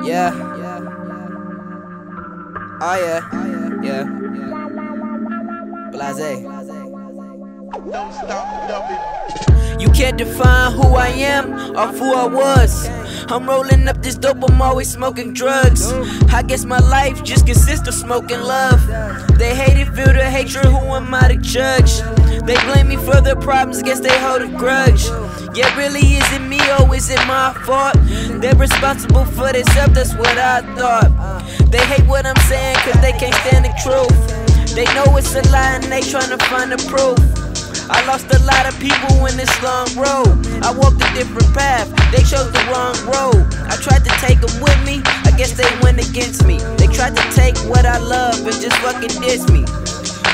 Yeah. Oh yeah. Yeah. Blase. You can't define who I am off who I was. I'm rolling up this dope, I'm always smoking drugs. I guess my life just consists of smoking love. They hate it, feel the hatred, who am I to judge? They blame me for their problems, guess they hold a grudge. Yeah, really, is it me or is it my fault? They're responsible for this up, that's what I thought. They hate what I'm saying cause they can't stand the truth. They know it's a lie and they tryna find the proof. I lost a lot of people in this long road. I walked a different path, they chose the wrong road. I tried to take them with me, I guess they went against me. They tried to take what I love and just fucking diss me.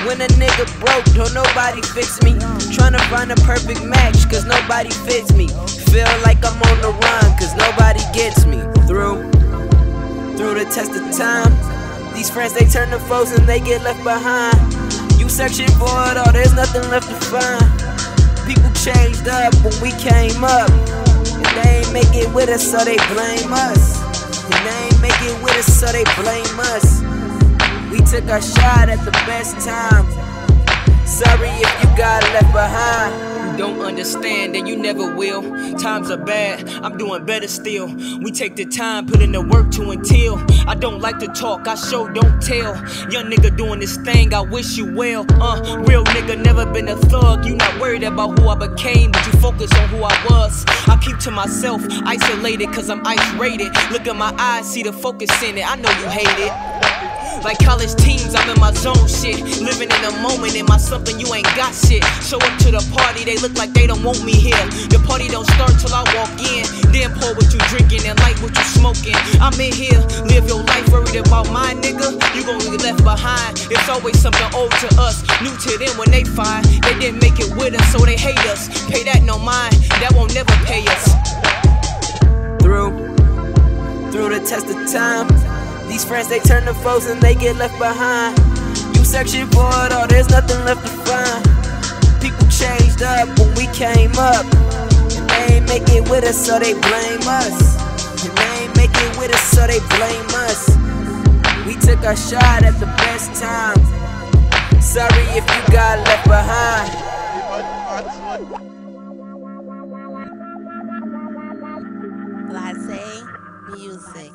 When a nigga broke, don't nobody fix me. Tryna find a perfect match, cause nobody fits me. Feel like I'm on the run, cause nobody gets me. Through the test of time, these friends they turn to foes and they get left behind. You searching for it all, there's nothing left to find. People changed up when we came up, and they ain't make it with us, so they blame us. And they ain't make it with us, so they blame us. We took our shot at the best time. Sorry if you got left behind. Don't understand and you never will. Times are bad, I'm doing better still. We take the time, put in the work to until. I don't like to talk, I show, don't tell. Young nigga doing this thing, I wish you well. Real nigga, never been a thug. You not worried about who I became, but you focus on who I was. I keep to myself, isolated cause I'm ice rated. Look at my eyes, see the focus in it, I know you hate it. Like college teams, I'm in my zone shit. Living in the moment, in my something, you ain't got shit. Show up to the party, they look like they don't want me here. The party don't start till I walk in. Then pour what you drinking and light what you smoking. I'm in here, live your life worried about my nigga. You gon' be left behind. It's always something old to us, new to them when they find. They didn't make it with us, so they hate us. Pay that no mind, that won't never pay us. Through the test of time, these friends they turn to foes and they get left behind. You searching for it all, there's nothing left to find. People changed up when we came up, and they ain't make it with us, so they blame us. And they ain't make it with us, so they blame us. We took our shot at the best time. Sorry if you got left behind. Blase music.